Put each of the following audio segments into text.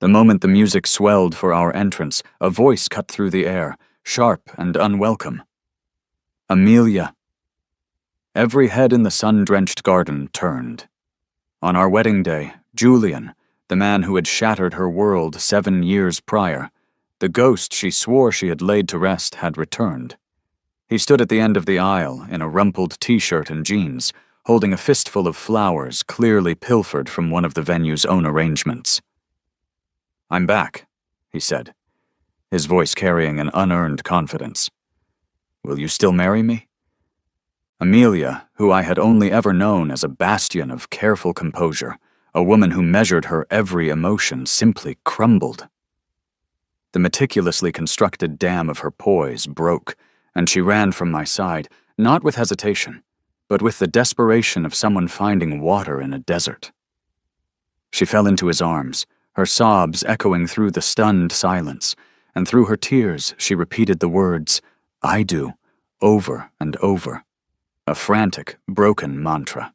The moment the music swelled for our entrance, a voice cut through the air, sharp and unwelcome. Amelia. Every head in the sun-drenched garden turned. On our wedding day, Julian, the man who had shattered her world 7 years prior, the ghost she swore she had laid to rest, had returned. He stood at the end of the aisle in a rumpled t-shirt and jeans, holding a fistful of flowers clearly pilfered from one of the venue's own arrangements. "I'm back," he said, his voice carrying an unearned confidence. "Will you still marry me?" Amelia, who I had only ever known as a bastion of careful composure, a woman who measured her every emotion, simply crumbled. The meticulously constructed dam of her poise broke, and she ran from my side, not with hesitation, but with the desperation of someone finding water in a desert. She fell into his arms, her sobs echoing through the stunned silence, and through her tears she repeated the words, "I do," over and over, a frantic, broken mantra.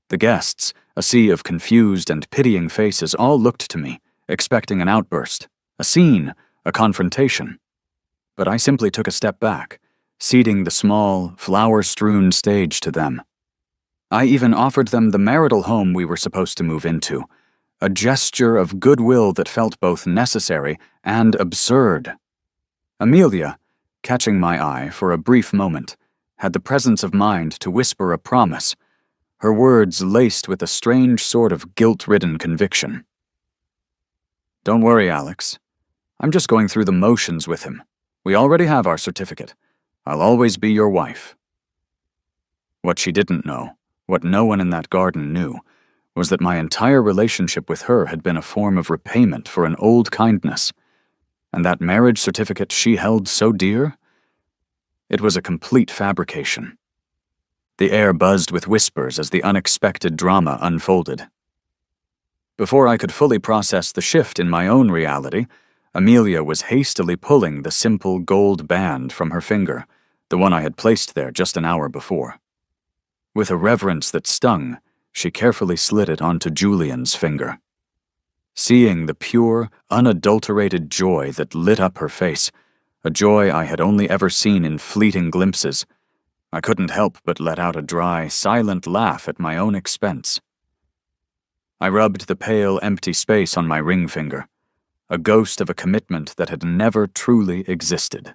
The guests, a sea of confused and pitying faces, all looked to me, expecting an outburst, a scene, a confrontation. But I simply took a step back, ceding the small, flower-strewn stage to them. I even offered them the marital home we were supposed to move into, a gesture of goodwill that felt both necessary and absurd. Amelia, catching my eye for a brief moment, had the presence of mind to whisper a promise, her words laced with a strange sort of guilt-ridden conviction. "Don't worry, Alex. I'm just going through the motions with him. We already have our certificate. I'll always be your wife." What she didn't know, what no one in that garden knew, was that my entire relationship with her had been a form of repayment for an old kindness, and that marriage certificate she held so dear? It was a complete fabrication. The air buzzed with whispers as the unexpected drama unfolded. Before I could fully process the shift in my own reality, Amelia was hastily pulling the simple gold band from her finger, the one I had placed there just an hour before. With a reverence that stung, she carefully slid it onto Julian's finger. Seeing the pure, unadulterated joy that lit up her face, a joy I had only ever seen in fleeting glimpses, I couldn't help but let out a dry, silent laugh at my own expense. I rubbed the pale, empty space on my ring finger, a ghost of a commitment that had never truly existed.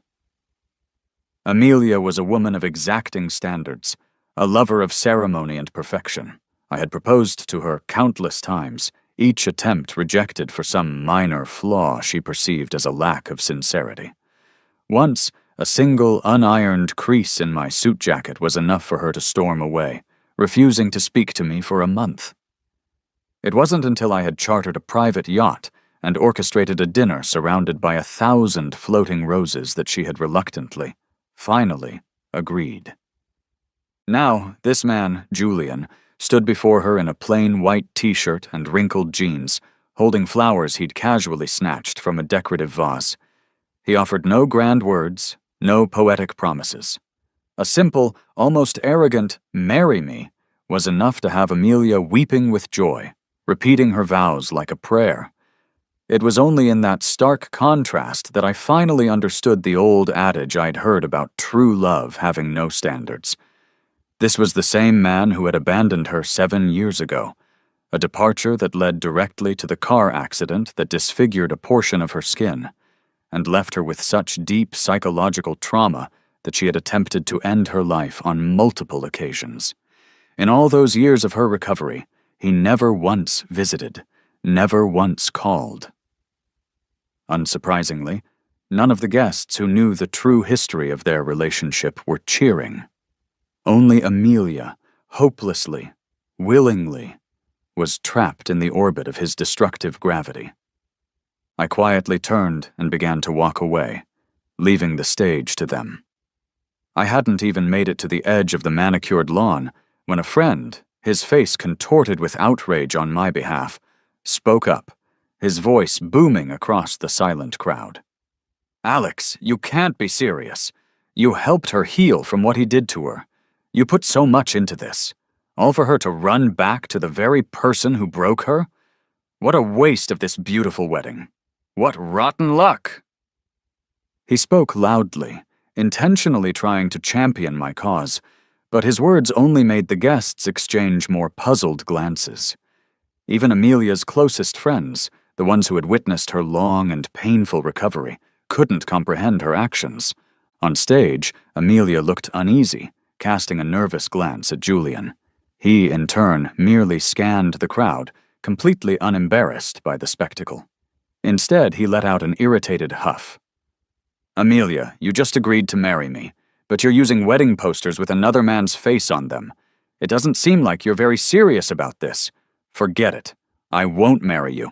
Amelia was a woman of exacting standards, a lover of ceremony and perfection. I had proposed to her countless times, each attempt rejected for some minor flaw she perceived as a lack of sincerity. Once, a single unironed crease in my suit jacket was enough for her to storm away, refusing to speak to me for a month. It wasn't until I had chartered a private yacht and orchestrated a dinner surrounded by 1,000 floating roses that she had reluctantly, finally, agreed. Now, this man, Julian, stood before her in a plain white t-shirt and wrinkled jeans, holding flowers he'd casually snatched from a decorative vase. He offered no grand words, no poetic promises. A simple, almost arrogant "marry me" was enough to have Amelia weeping with joy, repeating her vows like a prayer. It was only in that stark contrast that I finally understood the old adage I'd heard about true love having no standards. This was the same man who had abandoned her 7 years ago, a departure that led directly to the car accident that disfigured a portion of her skin, and left her with such deep psychological trauma that she had attempted to end her life on multiple occasions. In all those years of her recovery, he never once visited, never once called. Unsurprisingly, none of the guests who knew the true history of their relationship were cheering. Only Amelia, hopelessly, willingly, was trapped in the orbit of his destructive gravity. I quietly turned and began to walk away, leaving the stage to them. I hadn't even made it to the edge of the manicured lawn when a friend, his face contorted with outrage on my behalf, spoke up, his voice booming across the silent crowd. "Alex, you can't be serious. You helped her heal from what he did to her. You put so much into this, all for her to run back to the very person who broke her? What a waste of this beautiful wedding. What rotten luck! He spoke loudly, intentionally trying to champion my cause, but his words only made the guests exchange more puzzled glances. Even Amelia's closest friends, the ones who had witnessed her long and painful recovery, couldn't comprehend her actions. On stage, Amelia looked uneasy, casting a nervous glance at Julian. He, in turn, merely scanned the crowd, completely unembarrassed by the spectacle. Instead, he let out an irritated huff. Amelia, you just agreed to marry me, but you're using wedding posters with another man's face on them. It doesn't seem like you're very serious about this. Forget it. I won't marry you.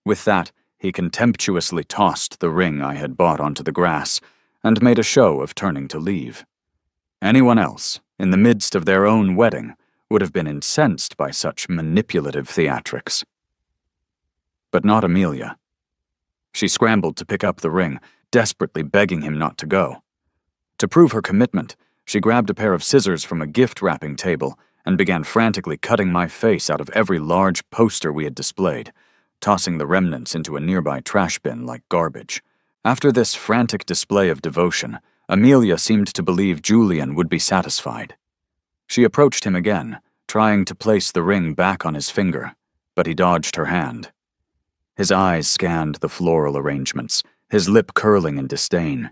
With that, he contemptuously tossed the ring I had bought onto the grass and made a show of turning to leave. Anyone else, in the midst of their own wedding, would have been incensed by such manipulative theatrics. But not Amelia. She scrambled to pick up the ring, desperately begging him not to go. To prove her commitment, she grabbed a pair of scissors from a gift-wrapping table and began frantically cutting my face out of every large poster we had displayed, tossing the remnants into a nearby trash bin like garbage. After this frantic display of devotion, Amelia seemed to believe Julian would be satisfied. She approached him again, trying to place the ring back on his finger, but he dodged her hand. His eyes scanned the floral arrangements, his lip curling in disdain.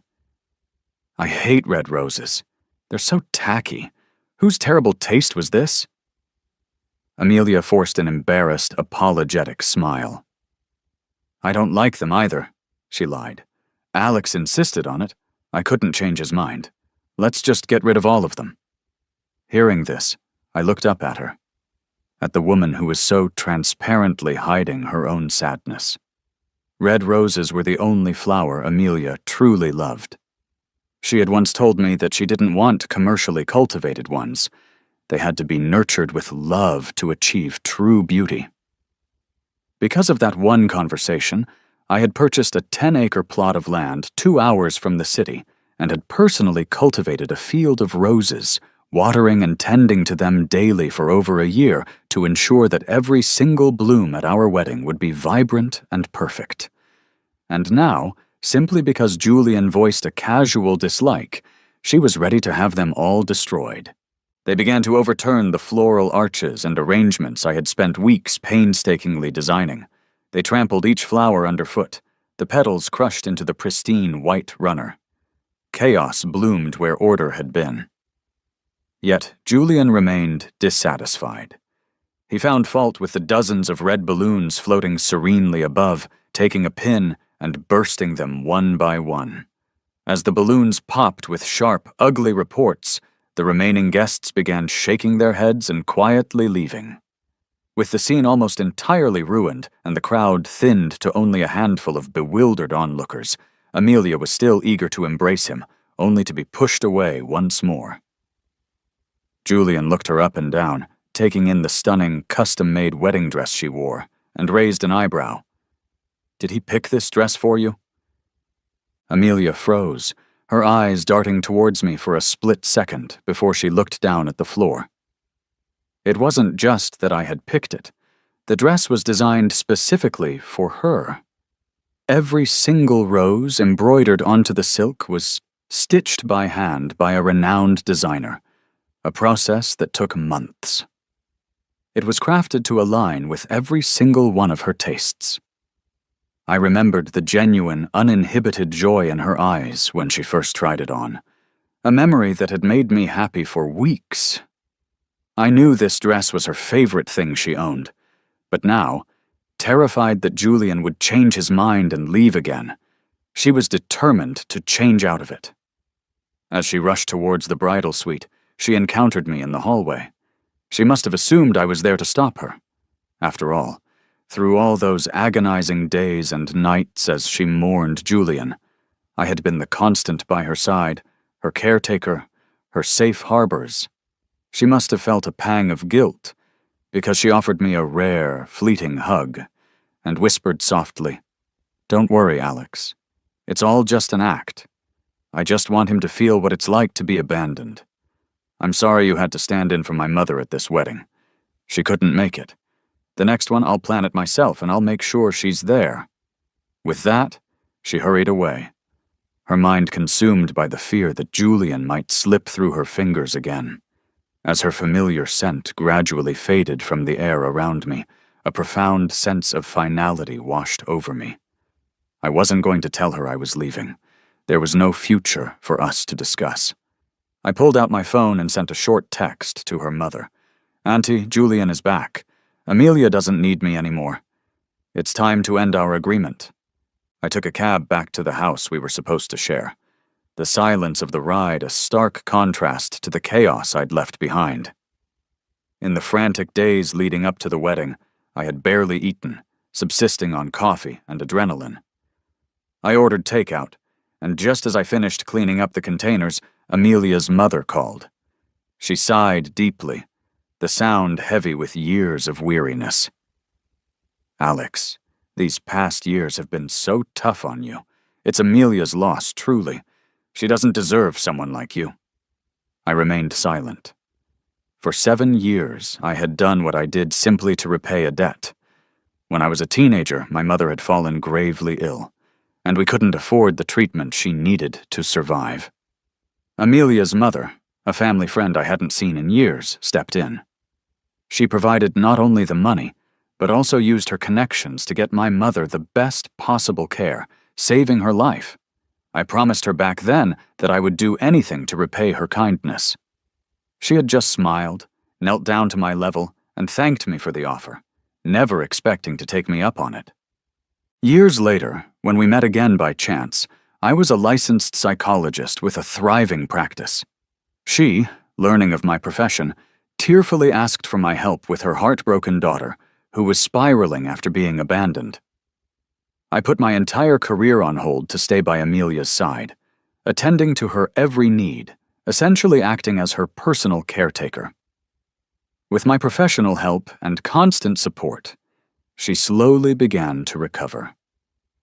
I hate red roses. They're so tacky. Whose terrible taste was this? Amelia forced an embarrassed, apologetic smile. I don't like them either, she lied. Alex insisted on it. I couldn't change his mind. Let's just get rid of all of them. Hearing this, I looked up at her, at the woman who was so transparently hiding her own sadness. Red roses were the only flower Amelia truly loved. She had once told me that she didn't want commercially cultivated ones. They had to be nurtured with love to achieve true beauty. Because of that one conversation, I had purchased a 10-acre plot of land 2 hours from the city and had personally cultivated a field of roses, watering and tending to them daily for over a year to ensure that every single bloom at our wedding would be vibrant and perfect. And now, simply because Julian voiced a casual dislike, she was ready to have them all destroyed. They began to overturn the floral arches and arrangements I had spent weeks painstakingly designing. They trampled each flower underfoot, the petals crushed into the pristine white runner. Chaos bloomed where order had been. Yet Julian remained dissatisfied. He found fault with the dozens of red balloons floating serenely above, taking a pin and bursting them one by one. As the balloons popped with sharp, ugly reports, the remaining guests began shaking their heads and quietly leaving. With the scene almost entirely ruined and the crowd thinned to only a handful of bewildered onlookers, Amelia was still eager to embrace him, only to be pushed away once more. Julian looked her up and down, taking in the stunning, custom-made wedding dress she wore, and raised an eyebrow. Did he pick this dress for you? Amelia froze, her eyes darting towards me for a split second before she looked down at the floor. It wasn't just that I had picked it. The dress was designed specifically for her. Every single rose embroidered onto the silk was stitched by hand by a renowned designer, a process that took months. It was crafted to align with every single one of her tastes. I remembered the genuine, uninhibited joy in her eyes when she first tried it on, a memory that had made me happy for weeks. I knew this dress was her favorite thing she owned, but now, terrified that Julian would change his mind and leave again, she was determined to change out of it. As she rushed towards the bridal suite, she encountered me in the hallway. She must have assumed I was there to stop her. After all, through all those agonizing days and nights as she mourned Julian, I had been the constant by her side, her caretaker, her safe harbors. She must have felt a pang of guilt, because she offered me a rare, fleeting hug, and whispered softly, "Don't worry, Alex. It's all just an act. I just want him to feel what it's like to be abandoned. I'm sorry you had to stand in for my mother at this wedding. She couldn't make it. The next one I'll plan it myself, and I'll make sure she's there." With that, she hurried away, her mind consumed by the fear that Julian might slip through her fingers again. As her familiar scent gradually faded from the air around me, a profound sense of finality washed over me. I wasn't going to tell her I was leaving. There was no future for us to discuss. I pulled out my phone and sent a short text to her mother. "Auntie, Julian is back. Amelia doesn't need me anymore. It's time to end our agreement." I took a cab back to the house we were supposed to share. The silence of the ride a stark contrast to the chaos I'd left behind. In the frantic days leading up to the wedding, I had barely eaten, subsisting on coffee and adrenaline. I ordered takeout, and just as I finished cleaning up the containers, Amelia's mother called. She sighed deeply, the sound heavy with years of weariness. "Alex, these past years have been so tough on you. It's Amelia's loss, truly. She doesn't deserve someone like you." I remained silent. For 7 years, I had done what I did simply to repay a debt. When I was a teenager, my mother had fallen gravely ill, and we couldn't afford the treatment she needed to survive. Amelia's mother, a family friend I hadn't seen in years, stepped in. She provided not only the money, but also used her connections to get my mother the best possible care, saving her life. I promised her back then that I would do anything to repay her kindness. She had just smiled, knelt down to my level, and thanked me for the offer, never expecting to take me up on it. Years later, when we met again by chance, I was a licensed psychologist with a thriving practice. She, learning of my profession, tearfully asked for my help with her heartbroken daughter, who was spiraling after being abandoned. I put my entire career on hold to stay by Amelia's side, attending to her every need, essentially acting as her personal caretaker. With my professional help and constant support, she slowly began to recover.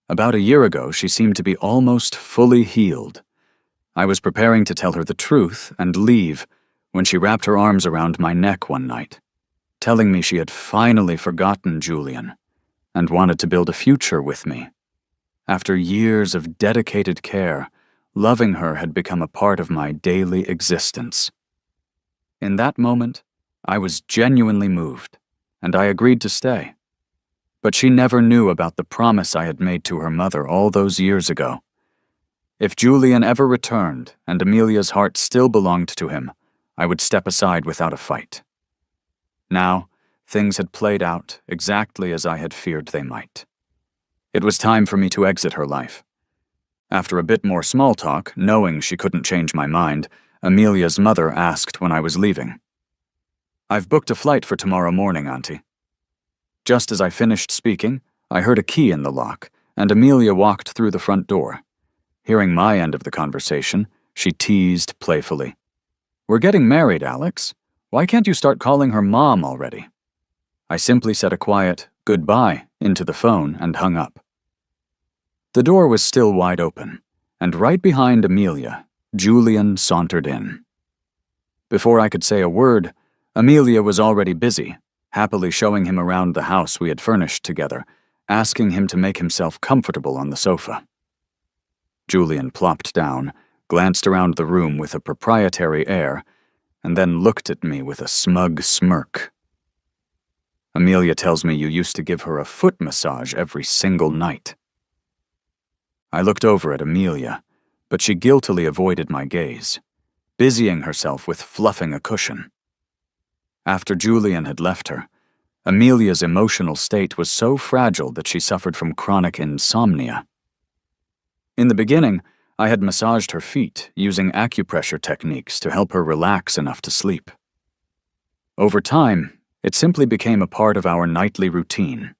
About a year ago, she seemed to be almost fully healed. I was preparing to tell her the truth and leave when she wrapped her arms around my neck one night, telling me she had finally forgotten Julian and wanted to build a future with me. After years of dedicated care, loving her had become a part of my daily existence. In that moment, I was genuinely moved, and I agreed to stay. But she never knew about the promise I had made to her mother all those years ago. If Julian ever returned and Amelia's heart still belonged to him, I would step aside without a fight. Now, things had played out exactly as I had feared they might. It was time for me to exit her life. After a bit more small talk, knowing she couldn't change my mind, Amelia's mother asked when I was leaving. "I've booked a flight for tomorrow morning, Auntie." Just as I finished speaking, I heard a key in the lock, and Amelia walked through the front door. Hearing my end of the conversation, she teased playfully. "We're getting married, Alex. Why can't you start calling her Mom already?" I simply said a quiet goodbye into the phone and hung up. The door was still wide open, and right behind Amelia, Julian sauntered in. Before I could say a word, Amelia was already busy, happily showing him around the house we had furnished together, asking him to make himself comfortable on the sofa. Julian plopped down, glanced around the room with a proprietary air, and then looked at me with a smug smirk. "Amelia tells me you used to give her a foot massage every single night." I looked over at Amelia, but she guiltily avoided my gaze, busying herself with fluffing a cushion. After Julian had left her, Amelia's emotional state was so fragile that she suffered from chronic insomnia. In the beginning, I had massaged her feet using acupressure techniques to help her relax enough to sleep. Over time, it simply became a part of our nightly routine,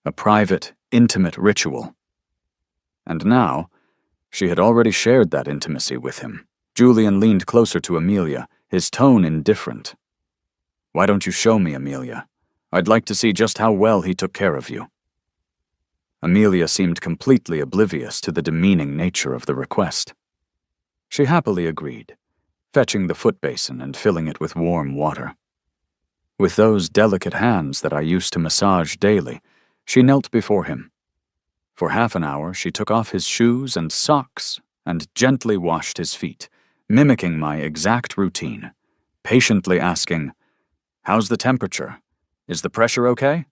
a private, intimate ritual. And now, she had already shared that intimacy with him. Julian leaned closer to Amelia, his tone indifferent. "Why don't you show me, Amelia? I'd like to see just how well he took care of you." Amelia seemed completely oblivious to the demeaning nature of the request. She happily agreed, fetching the foot basin and filling it with warm water. With those delicate hands that I used to massage daily, she knelt before him. For half an hour, she took off his shoes and socks and gently washed his feet, mimicking my exact routine, patiently asking, "How's the temperature? Is the pressure okay?"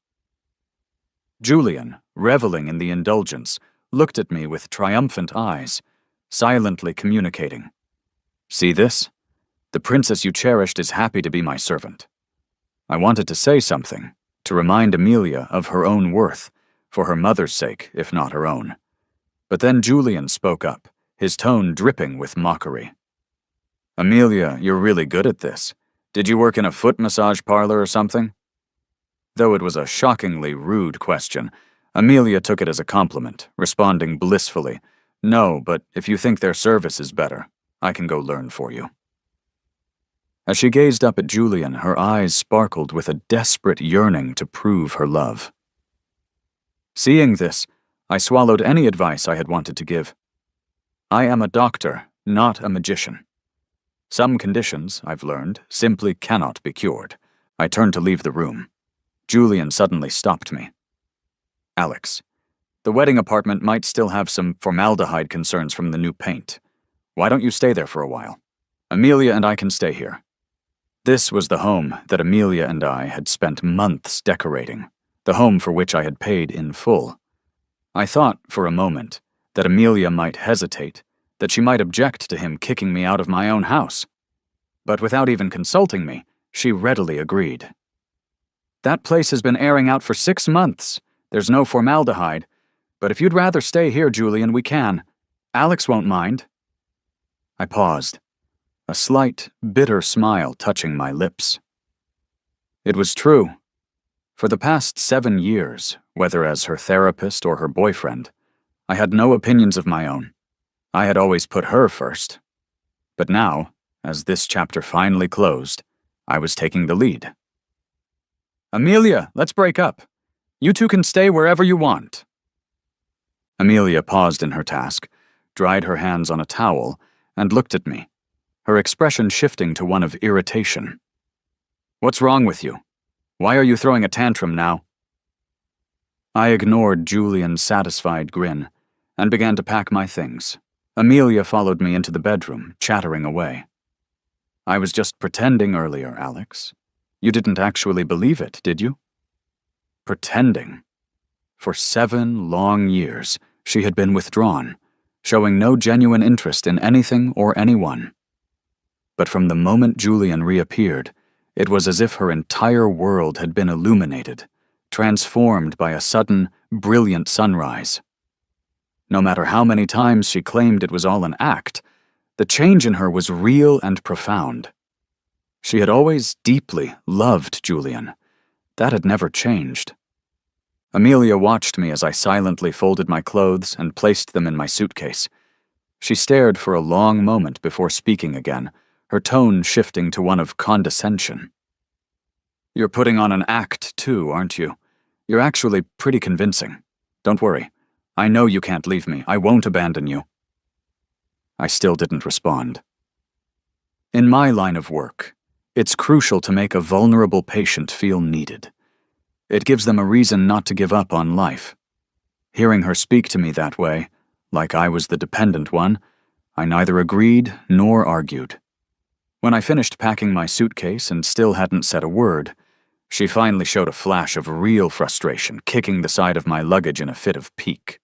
Julian, reveling in the indulgence, looked at me with triumphant eyes, silently communicating, "See this? The princess you cherished is happy to be my servant." I wanted to say something, to remind Amelia of her own worth, for her mother's sake, if not her own. But then Julian spoke up, his tone dripping with mockery. "Amelia, you're really good at this. Did you work in a foot massage parlor or something?" Though it was a shockingly rude question, Amelia took it as a compliment, responding blissfully, "No, but if you think their service is better, I can go learn for you." As she gazed up at Julian, her eyes sparkled with a desperate yearning to prove her love. Seeing this, I swallowed any advice I had wanted to give. I am a doctor, not a magician. Some conditions, I've learned, simply cannot be cured. I turned to leave the room. Julian suddenly stopped me. "Alex, the wedding apartment might still have some formaldehyde concerns from the new paint. Why don't you stay there for a while? Amelia and I can stay here." This was the home that Amelia and I had spent months decorating, the home for which I had paid in full. I thought, for a moment, that Amelia might hesitate, that she might object to him kicking me out of my own house. But without even consulting me, she readily agreed. "That place has been airing out for 6 months. There's no formaldehyde. But if you'd rather stay here, Julian, we can. Alex won't mind." I paused, a slight, bitter smile touching my lips. It was true. For the past 7 years, whether as her therapist or her boyfriend, I had no opinions of my own. I had always put her first. But now, as this chapter finally closed, I was taking the lead. "Amelia, let's break up. You two can stay wherever you want." Amelia paused in her task, dried her hands on a towel, and looked at me, her expression shifting to one of irritation. "What's wrong with you? Why are you throwing a tantrum now?" I ignored Julian's satisfied grin and began to pack my things. Amelia followed me into the bedroom, chattering away. "I was just pretending earlier, Alex. You didn't actually believe it, did you?" Pretending. For 7 long years, she had been withdrawn, showing no genuine interest in anything or anyone. But from the moment Julian reappeared, it was as if her entire world had been illuminated, transformed by a sudden, brilliant sunrise. No matter how many times she claimed it was all an act, the change in her was real and profound. She had always deeply loved Julian. That had never changed. Amelia watched me as I silently folded my clothes and placed them in my suitcase. She stared for a long moment before speaking again, her tone shifting to one of condescension. "You're putting on an act, too, aren't you? You're actually pretty convincing. Don't worry. I know you can't leave me. I won't abandon you." I still didn't respond. In my line of work, it's crucial to make a vulnerable patient feel needed. It gives them a reason not to give up on life. Hearing her speak to me that way, like I was the dependent one, I neither agreed nor argued. When I finished packing my suitcase and still hadn't said a word, she finally showed a flash of real frustration, kicking the side of my luggage in a fit of pique.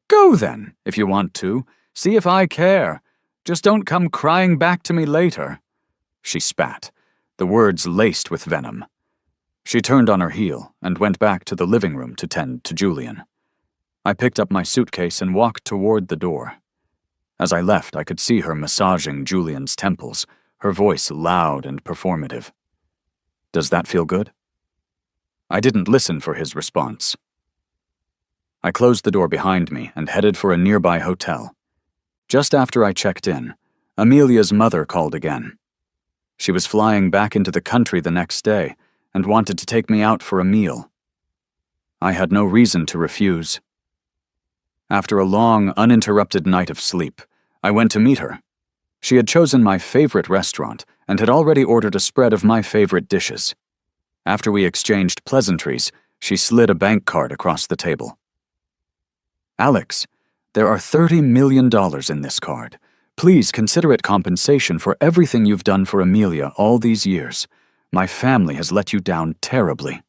"Go then, if you want to. See if I care. Just don't come crying back to me later." She spat, the words laced with venom. She turned on her heel and went back to the living room to tend to Julian. I picked up my suitcase and walked toward the door. As I left, I could see her massaging Julian's temples, her voice loud and performative. "Does that feel good?" I didn't listen for his response. I closed the door behind me and headed for a nearby hotel. Just after I checked in, Amelia's mother called again. She was flying back into the country the next day and wanted to take me out for a meal. I had no reason to refuse. After a long, uninterrupted night of sleep, I went to meet her. She had chosen my favorite restaurant and had already ordered a spread of my favorite dishes. After we exchanged pleasantries, she slid a bank card across the table. Alex, there are $30 million in this card. Please consider it compensation for everything you've done for Amelia all these years. My family has let you down terribly.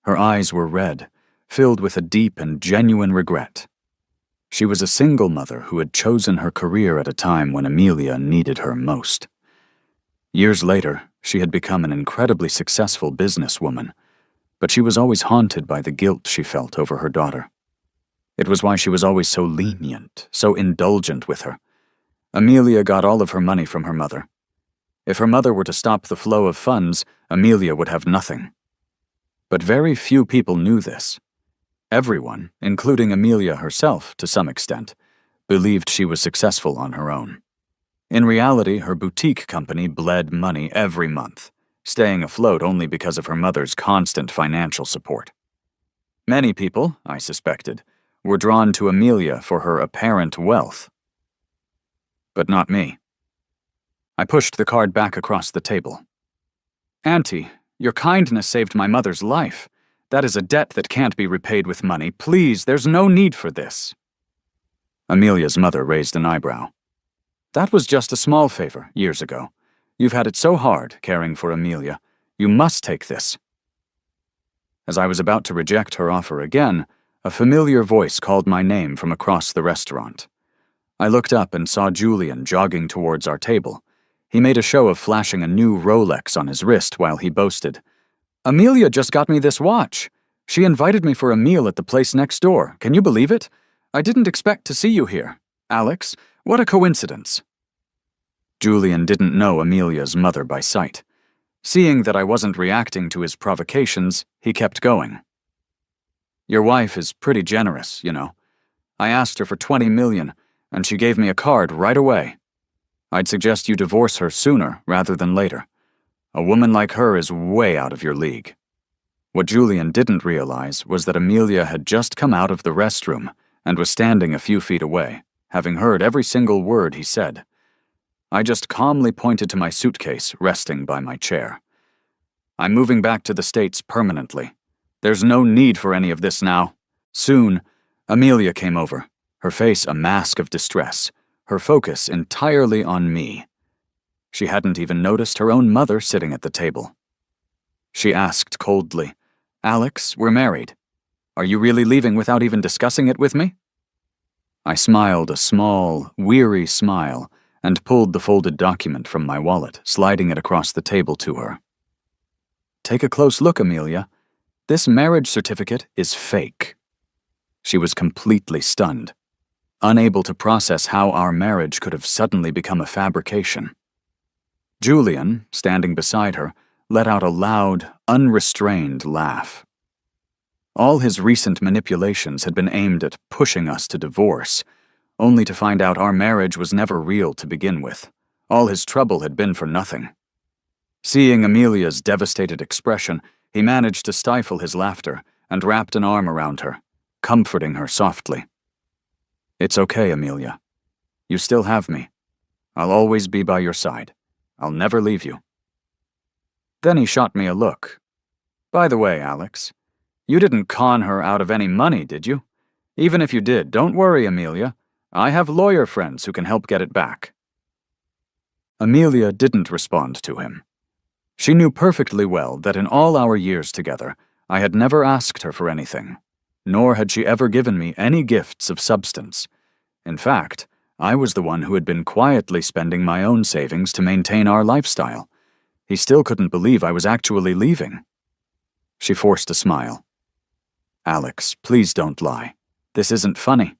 Her eyes were red, filled with a deep and genuine regret. She was a single mother who had chosen her career at a time when Amelia needed her most. Years later, she had become an incredibly successful businesswoman, but she was always haunted by the guilt she felt over her daughter. It was why she was always so lenient, so indulgent with her. Amelia got all of her money from her mother. If her mother were to stop the flow of funds, Amelia would have nothing. But very few people knew this. Everyone, including Amelia herself to some extent, believed she was successful on her own. In reality, her boutique company bled money every month, staying afloat only because of her mother's constant financial support. Many people, I suspected, were drawn to Amelia for her apparent wealth. But not me. I pushed the card back across the table. Auntie, your kindness saved my mother's life. That is a debt that can't be repaid with money. Please, there's no need for this. Amelia's mother raised an eyebrow. That was just a small favor years ago. You've had it so hard caring for Amelia. You must take this. As I was about to reject her offer again, a familiar voice called my name from across the restaurant. I looked up and saw Julian jogging towards our table. He made a show of flashing a new Rolex on his wrist while he boasted, Amelia just got me this watch. She invited me for a meal at the place next door. Can you believe it? I didn't expect to see you here. Alex, what a coincidence. Julian didn't know Amelia's mother by sight. Seeing that I wasn't reacting to his provocations, he kept going. Your wife is pretty generous, you know. I asked her for $20 million, and she gave me a card right away. I'd suggest you divorce her sooner rather than later. A woman like her is way out of your league. What Julian didn't realize was that Amelia had just come out of the restroom and was standing a few feet away, having heard every single word he said. I just calmly pointed to my suitcase resting by my chair. I'm moving back to the States permanently. There's no need for any of this now. Soon, Amelia came over, her face a mask of distress, her focus entirely on me. She hadn't even noticed her own mother sitting at the table. She asked coldly, Alex, we're married. Are you really leaving without even discussing it with me? I smiled a small, weary smile and pulled the folded document from my wallet, sliding it across the table to her. Take a close look, Amelia. This marriage certificate is fake. She was completely stunned, unable to process how our marriage could have suddenly become a fabrication. Julian, standing beside her, let out a loud, unrestrained laugh. All his recent manipulations had been aimed at pushing us to divorce, only to find out our marriage was never real to begin with. All his trouble had been for nothing. Seeing Amelia's devastated expression, he managed to stifle his laughter and wrapped an arm around her, comforting her softly. It's okay, Amelia. You still have me. I'll always be by your side. I'll never leave you. Then he shot me a look. By the way, Alex, you didn't con her out of any money, did you? Even if you did, don't worry, Amelia. I have lawyer friends who can help get it back. Amelia didn't respond to him. She knew perfectly well that in all our years together, I had never asked her for anything, nor had she ever given me any gifts of substance. In fact, I was the one who had been quietly spending my own savings to maintain our lifestyle. He still couldn't believe I was actually leaving. She forced a smile. Alex, please don't lie. This isn't funny.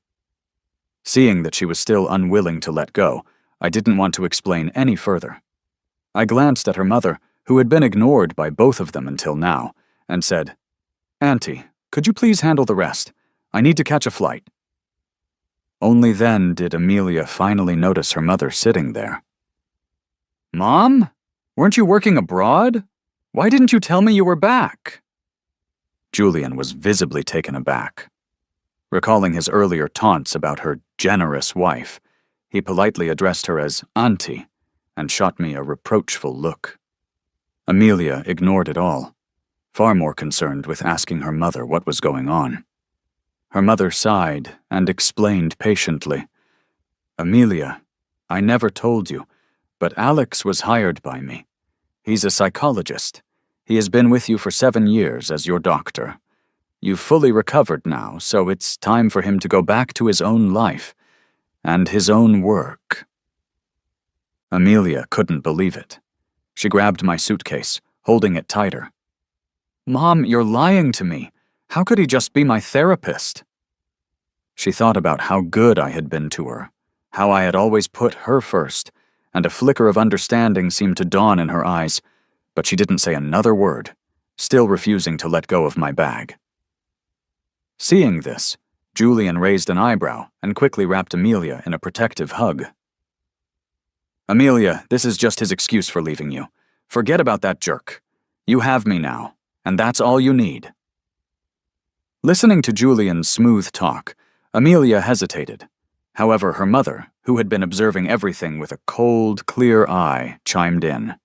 Seeing that she was still unwilling to let go, I didn't want to explain any further. I glanced at her mother, who had been ignored by both of them until now, and said, Auntie, could you please handle the rest? I need to catch a flight. Only then did Amelia finally notice her mother sitting there. Mom? Weren't you working abroad? Why didn't you tell me you were back? Julian was visibly taken aback. Recalling his earlier taunts about her generous wife, he politely addressed her as Auntie and shot me a reproachful look. Amelia ignored it all, far more concerned with asking her mother what was going on. Her mother sighed and explained patiently. "Amelia, I never told you, but Alex was hired by me. He's a psychologist. He has been with you for 7 years as your doctor. You've fully recovered now, so it's time for him to go back to his own life and his own work." Amelia couldn't believe it. She grabbed my suitcase, holding it tighter. "Mom, you're lying to me. How could he just be my therapist?" She thought about how good I had been to her, how I had always put her first, and a flicker of understanding seemed to dawn in her eyes, but she didn't say another word, still refusing to let go of my bag. Seeing this, Julian raised an eyebrow and quickly wrapped Amelia in a protective hug. "Amelia, this is just his excuse for leaving you. Forget about that jerk. You have me now, and that's all you need." Listening to Julian's smooth talk, Amelia hesitated. However, her mother, who had been observing everything with a cold, clear eye, chimed in.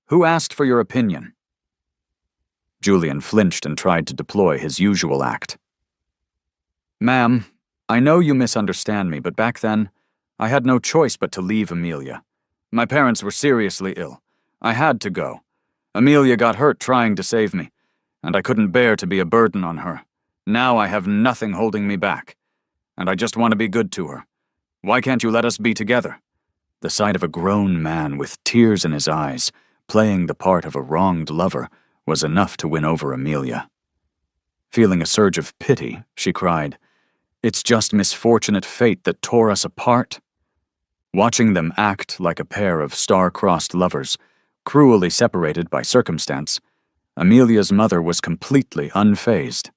"Who asked for your opinion?" Julian flinched and tried to deploy his usual act. "Ma'am, I know you misunderstand me, but back then, I had no choice but to leave Amelia. My parents were seriously ill. I had to go. Amelia got hurt trying to save me, and I couldn't bear to be a burden on her. Now I have nothing holding me back, and I just want to be good to her. Why can't you let us be together?" The sight of a grown man with tears in his eyes, playing the part of a wronged lover, was enough to win over Amelia. Feeling a surge of pity, she cried, "It's just misfortunate fate that tore us apart." Watching them act like a pair of star-crossed lovers, cruelly separated by circumstance, Amelia's mother was completely unfazed.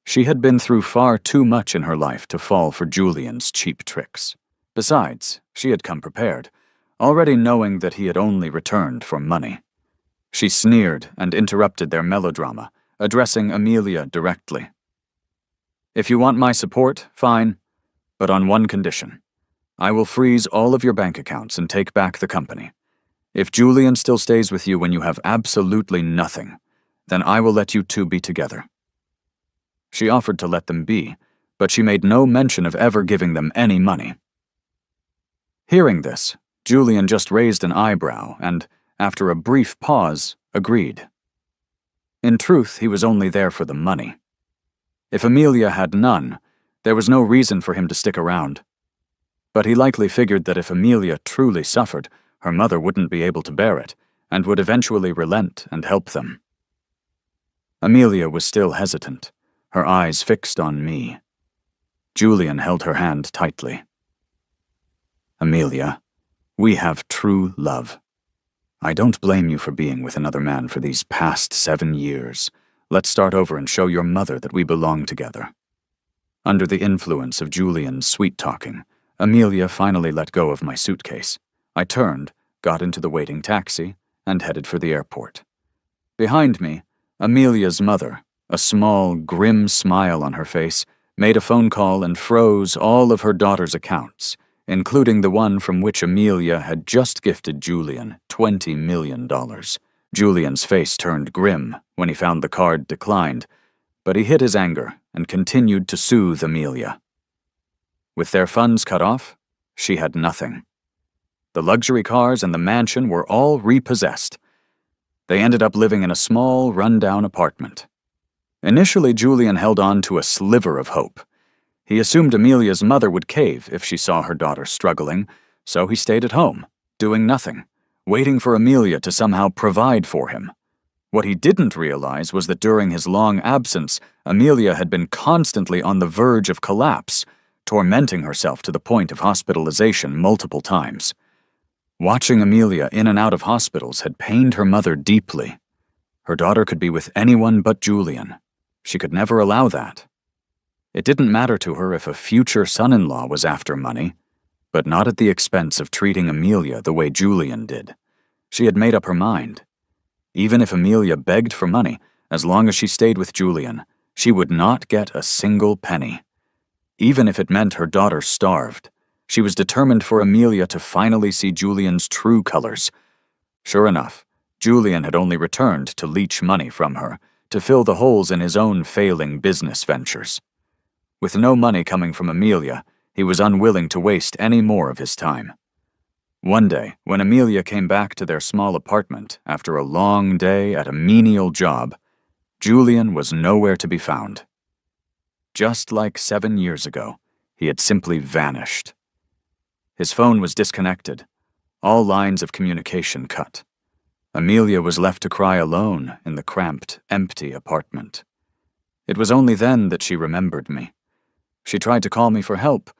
She had been through far too much in her life to fall for Julian's cheap tricks. Besides, she had come prepared, already knowing that he had only returned for money. She sneered and interrupted their melodrama, addressing Amelia directly. "If you want my support, fine, but on one condition. I will freeze all of your bank accounts and take back the company. If Julian still stays with you when you have absolutely nothing, then I will let you two be together." She offered to let them be, but she made no mention of ever giving them any money. Hearing this, Julian just raised an eyebrow and, after a brief pause, agreed. In truth, he was only there for the money. If Amelia had none, there was no reason for him to stick around. But he likely figured that if Amelia truly suffered, her mother wouldn't be able to bear it, and would eventually relent and help them. Amelia was still hesitant, her eyes fixed on me. Julian held her hand tightly. "Amelia, we have true love. I don't blame you for being with another man for these past 7 years. Let's start over and show your mother that we belong together." Under the influence of Julian's sweet-talking, Amelia finally let go of my suitcase. I turned, got into the waiting taxi, and headed for the airport. Behind me, Amelia's mother, a small, grim smile on her face, made a phone call and froze all of her daughter's accounts, including the one from which Amelia had just gifted Julian $20 million. Julian's face turned grim when he found the card declined, but he hid his anger and continued to soothe Amelia. With their funds cut off, she had nothing. The luxury cars and the mansion were all repossessed. They ended up living in a small, run-down apartment. Initially, Julian held on to a sliver of hope. He assumed Amelia's mother would cave if she saw her daughter struggling, so he stayed at home, doing nothing, waiting for Amelia to somehow provide for him. What he didn't realize was that during his long absence, Amelia had been constantly on the verge of collapse, tormenting herself to the point of hospitalization multiple times. Watching Amelia in and out of hospitals had pained her mother deeply. Her daughter could be with anyone but Julian. She could never allow that. It didn't matter to her if a future son-in-law was after money, but not at the expense of treating Amelia the way Julian did. She had made up her mind. Even if Amelia begged for money, as long as she stayed with Julian, she would not get a single penny. Even if it meant her daughter starved, she was determined for Amelia to finally see Julian's true colors. Sure enough, Julian had only returned to leech money from her, to fill the holes in his own failing business ventures. With no money coming from Amelia, he was unwilling to waste any more of his time. One day, when Amelia came back to their small apartment after a long day at a menial job, Julian was nowhere to be found. Just like 7 years ago, he had simply vanished. His phone was disconnected, all lines of communication cut. Amelia was left to cry alone in the cramped, empty apartment. It was only then that she remembered me. She tried to call me for help,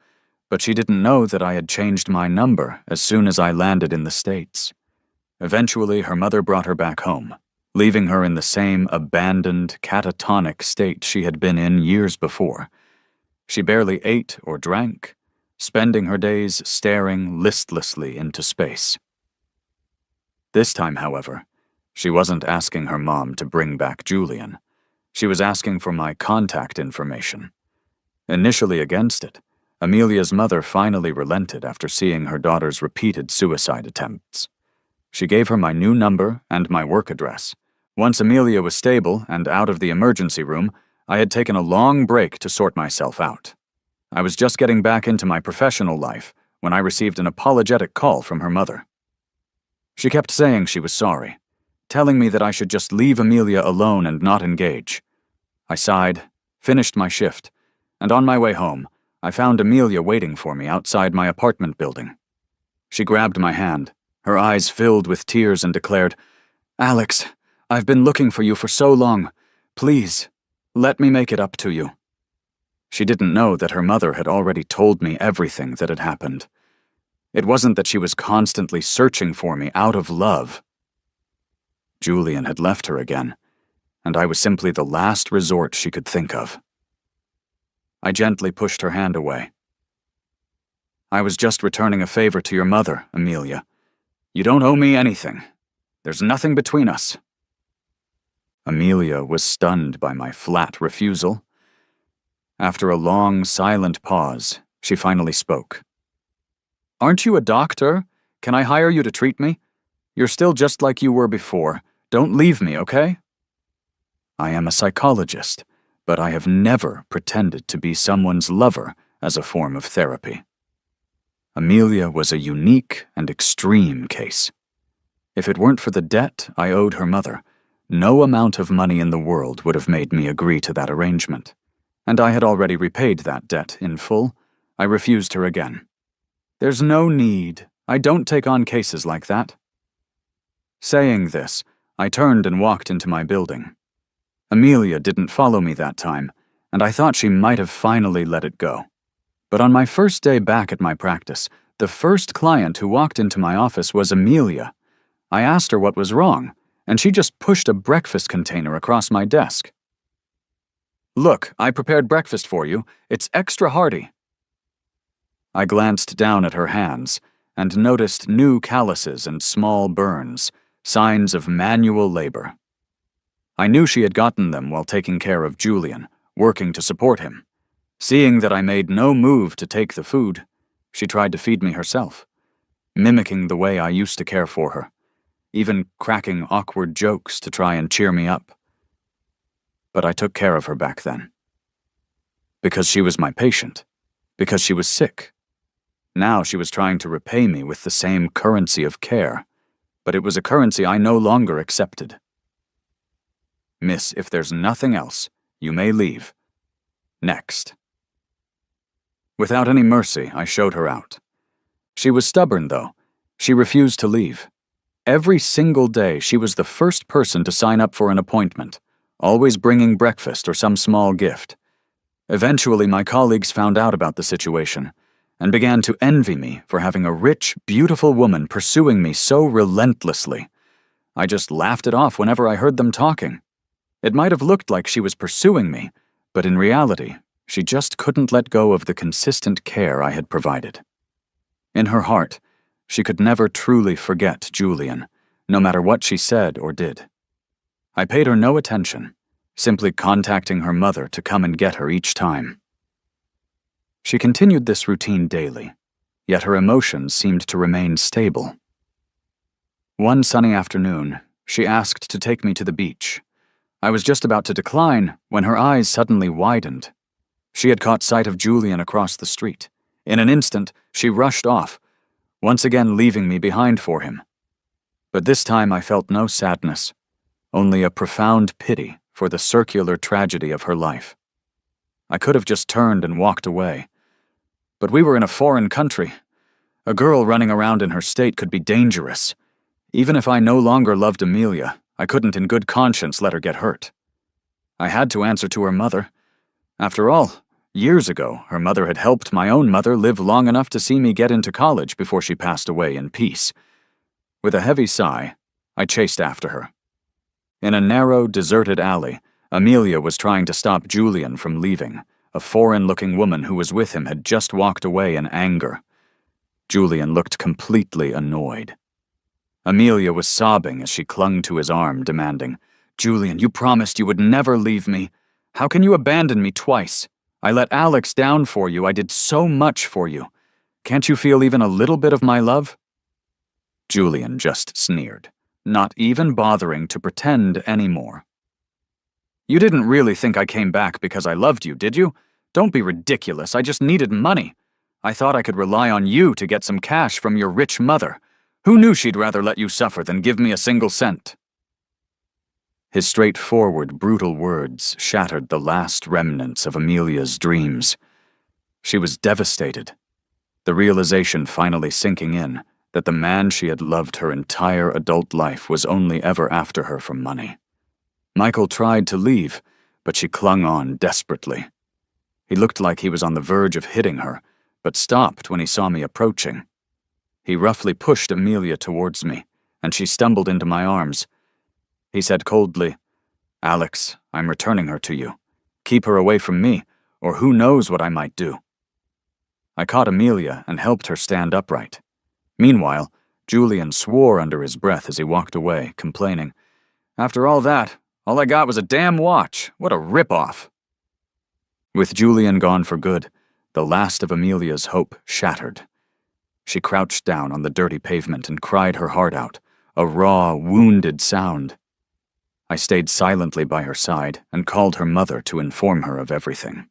but she didn't know that I had changed my number as soon as I landed in the States. Eventually, her mother brought her back home, leaving her in the same abandoned, catatonic state she had been in years before. She barely ate or drank, spending her days staring listlessly into space. This time, however, she wasn't asking her mom to bring back Julian. She was asking for my contact information. Initially against it, Amelia's mother finally relented after seeing her daughter's repeated suicide attempts. She gave her my new number and my work address. Once Amelia was stable and out of the emergency room, I had taken a long break to sort myself out. I was just getting back into my professional life when I received an apologetic call from her mother. She kept saying she was sorry, telling me that I should just leave Amelia alone and not engage. I sighed, finished my shift, and on my way home, I found Amelia waiting for me outside my apartment building. She grabbed my hand, her eyes filled with tears, and declared, "Alex, I've been looking for you for so long. Please, let me make it up to you." She didn't know that her mother had already told me everything that had happened. It wasn't that she was constantly searching for me out of love. Julian had left her again, and I was simply the last resort she could think of. I gently pushed her hand away. "I was just returning a favor to your mother, Amelia. You don't owe me anything. There's nothing between us." Amelia was stunned by my flat refusal. After a long, silent pause, she finally spoke. "Aren't you a doctor? Can I hire you to treat me? You're still just like you were before. Don't leave me, okay?" "I am a psychologist, but I have never pretended to be someone's lover as a form of therapy." Amelia was a unique and extreme case. If it weren't for the debt I owed her mother, no amount of money in the world would have made me agree to that arrangement. And I had already repaid that debt in full. I refused her again. "There's no need. I don't take on cases like that." Saying this, I turned and walked into my building. Amelia didn't follow me that time, and I thought she might have finally let it go. But on my first day back at my practice, the first client who walked into my office was Amelia. I asked her what was wrong, and she just pushed a breakfast container across my desk. "Look, I prepared breakfast for you. It's extra hearty." I glanced down at her hands and noticed new calluses and small burns, signs of manual labor. I knew she had gotten them while taking care of Julian, working to support him. Seeing that I made no move to take the food, she tried to feed me herself, mimicking the way I used to care for her, even cracking awkward jokes to try and cheer me up. But I took care of her back then. Because she was my patient. Because she was sick. Now she was trying to repay me with the same currency of care, but it was a currency I no longer accepted. "Miss, if there's nothing else, you may leave. Next." Without any mercy, I showed her out. She was stubborn, though. She refused to leave. Every single day, she was the first person to sign up for an appointment, always bringing breakfast or some small gift. Eventually, my colleagues found out about the situation and began to envy me for having a rich, beautiful woman pursuing me so relentlessly. I just laughed it off whenever I heard them talking. It might have looked like she was pursuing me, but in reality, she just couldn't let go of the consistent care I had provided. In her heart, she could never truly forget Julian, no matter what she said or did. I paid her no attention, simply contacting her mother to come and get her each time. She continued this routine daily, yet her emotions seemed to remain stable. One sunny afternoon, She asked to take me to the beach. I was just about to decline when her eyes suddenly widened. She had caught sight of Julian across the street. In an instant, she rushed off, once again leaving me behind for him. But this time I felt no sadness, only a profound pity for the circular tragedy of her life. I could have just turned and walked away. But we were in a foreign country. A girl running around in her state could be dangerous. Even if I no longer loved Amelia, I couldn't in good conscience let her get hurt. I had to answer to her mother. After all, years ago, her mother had helped my own mother live long enough to see me get into college before she passed away in peace. With a heavy sigh, I chased after her. In a narrow, deserted alley, Amelia was trying to stop Julian from leaving. A foreign-looking woman who was with him had just walked away in anger. Julian looked completely annoyed. Amelia was sobbing as she clung to his arm, demanding, "Julian, you promised you would never leave me. How can you abandon me twice? I let Alex down for you. I did so much for you. Can't you feel even a little bit of my love?" Julian just sneered, not even bothering to pretend anymore. "You didn't really think I came back because I loved you, did you? Don't be ridiculous. I just needed money. I thought I could rely on you to get some cash from your rich mother. Who knew she'd rather let you suffer than give me a single cent?" His straightforward, brutal words shattered the last remnants of Amelia's dreams. She was devastated, the realization finally sinking in that the man she had loved her entire adult life was only ever after her for money. Michael tried to leave, but she clung on desperately. He looked like he was on the verge of hitting her, but stopped when he saw me approaching. He roughly pushed Amelia towards me, and she stumbled into my arms. He said coldly, "Alex, I'm returning her to you. Keep her away from me, or who knows what I might do." I caught Amelia and helped her stand upright. Meanwhile, Julian swore under his breath as he walked away, complaining, "After all that, all I got was a damn watch. What a rip-off." With Julian gone for good, the last of Amelia's hope shattered. She crouched down on the dirty pavement and cried her heart out, a raw, wounded sound. I stayed silently by her side and called her mother to inform her of everything.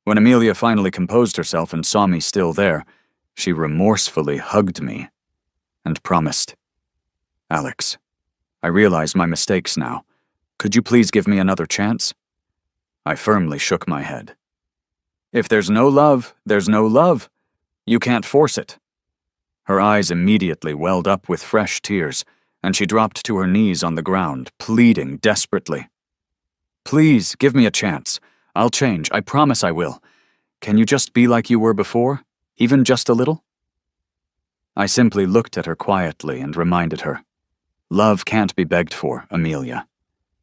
When Amelia finally composed herself and saw me still there, she remorsefully hugged me and promised, "Alex, I realize my mistakes now. Could you please give me another chance?" I firmly shook my head. "If there's no love, there's no love. You can't force it." Her eyes immediately welled up with fresh tears, and she dropped to her knees on the ground, pleading desperately. "Please, give me a chance. I'll change, I promise I will. Can you just be like you were before, even just a little?" I simply looked at her quietly and reminded her, "Love can't be begged for, Amelia.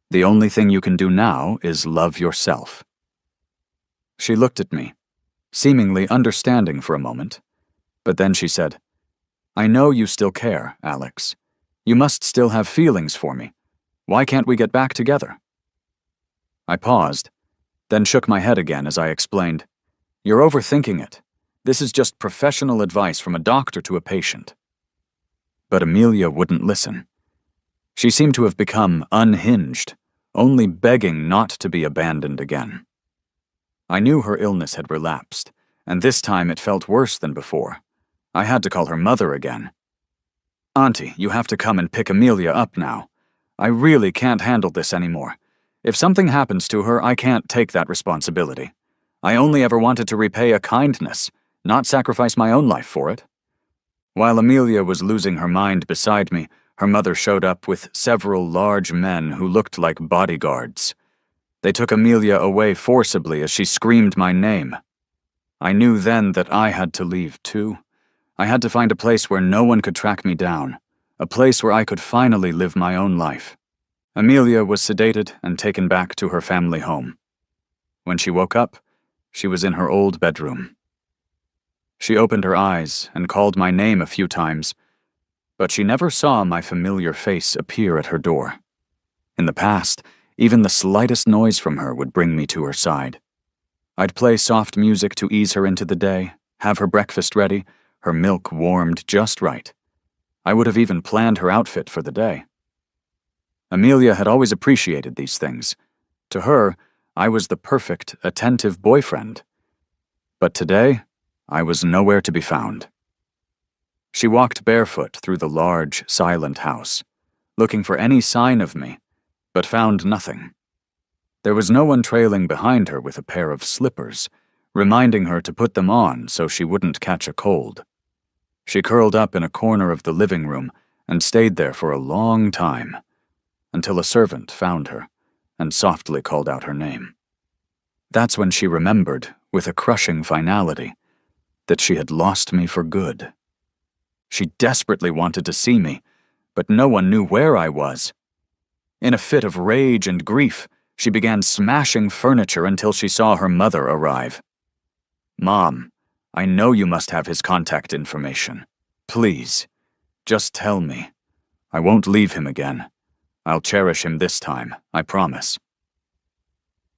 The only thing you can do now is love yourself." She looked at me, seemingly understanding for a moment, but then she said, "I know you still care, Alex. You must still have feelings for me. Why can't we get back together?" I paused, then shook my head again as I explained, "You're overthinking it. This is just professional advice from a doctor to a patient." But Amelia wouldn't listen. She seemed to have become unhinged, only begging not to be abandoned again. I knew her illness had relapsed, and this time it felt worse than before. I had to call her mother again. "Auntie, you have to come and pick Amelia up now. I really can't handle this anymore. If something happens to her, I can't take that responsibility. I only ever wanted to repay a kindness, not sacrifice my own life for it." While Amelia was losing her mind beside me, her mother showed up with several large men who looked like bodyguards. They took Amelia away forcibly as she screamed my name. I knew then that I had to leave too. I had to find a place where no one could track me down, a place where I could finally live my own life. Amelia was sedated and taken back to her family home. When she woke up, she was in her old bedroom. She opened her eyes and called my name a few times, but she never saw my familiar face appear at her door. In the past, even the slightest noise from her would bring me to her side. I'd play soft music to ease her into the day, have her breakfast ready, her milk warmed just right. I would have even planned her outfit for the day. Amelia had always appreciated these things. To her, I was the perfect, attentive boyfriend. But today, I was nowhere to be found. She walked barefoot through the large, silent house, looking for any sign of me, but found nothing. There was no one trailing behind her with a pair of slippers, reminding her to put them on so she wouldn't catch a cold. She curled up in a corner of the living room and stayed there for a long time, until a servant found her and softly called out her name. That's when she remembered, with a crushing finality, that she had lost me for good. She desperately wanted to see me, but no one knew where I was. In a fit of rage and grief, she began smashing furniture until she saw her mother arrive. "Mom, I know you must have his contact information. Please, just tell me. I won't leave him again. I'll cherish him this time, I promise."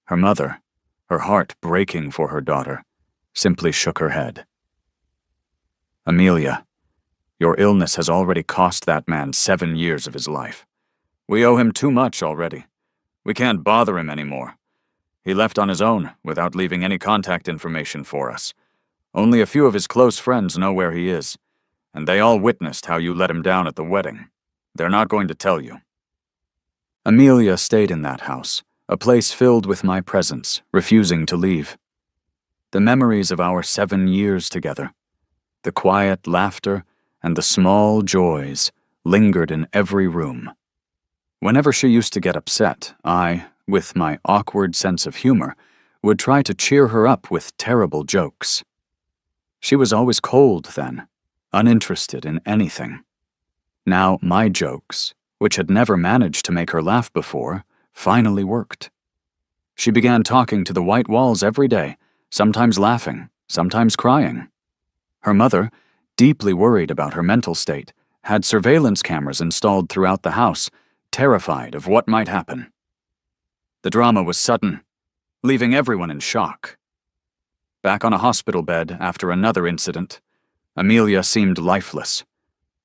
Her mother, her heart breaking for her daughter, simply shook her head. "Amelia, your illness has already cost that man 7 years of his life. We owe him too much already. We can't bother him anymore. He left on his own, without leaving any contact information for us. Only a few of his close friends know where he is, and they all witnessed how you let him down at the wedding. They're not going to tell you." Amelia stayed in that house, a place filled with my presence, refusing to leave. The memories of our 7 years together, the quiet laughter, and the small joys lingered in every room. Whenever she used to get upset, I, with my awkward sense of humor, would try to cheer her up with terrible jokes. She was always cold then, uninterested in anything. Now my jokes, which had never managed to make her laugh before, finally worked. She began talking to the white walls every day, sometimes laughing, sometimes crying. Her mother, deeply worried about her mental state, had surveillance cameras installed throughout the house, terrified of what might happen. The drama was sudden, leaving everyone in shock. Back on a hospital bed after another incident, Amelia seemed lifeless.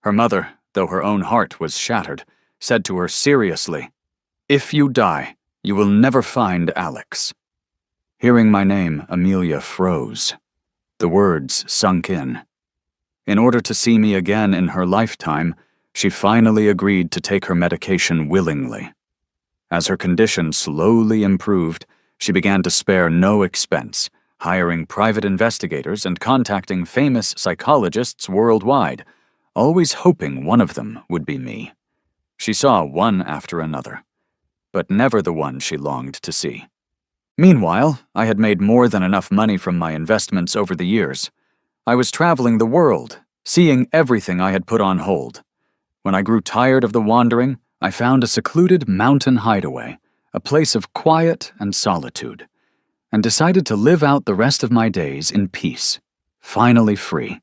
Her mother, though her own heart was shattered, said to her seriously, "If you die, you will never find Alex." Hearing my name, Amelia froze. The words sunk in. In order to see me again in her lifetime, she finally agreed to take her medication willingly. As her condition slowly improved, she began to spare no expense, hiring private investigators and contacting famous psychologists worldwide, always hoping one of them would be me. She saw one after another, but never the one she longed to see. Meanwhile, I had made more than enough money from my investments over the years. I was traveling the world, seeing everything I had put on hold. When I grew tired of the wandering, I found a secluded mountain hideaway, a place of quiet and solitude, and decided to live out the rest of my days in peace, finally free.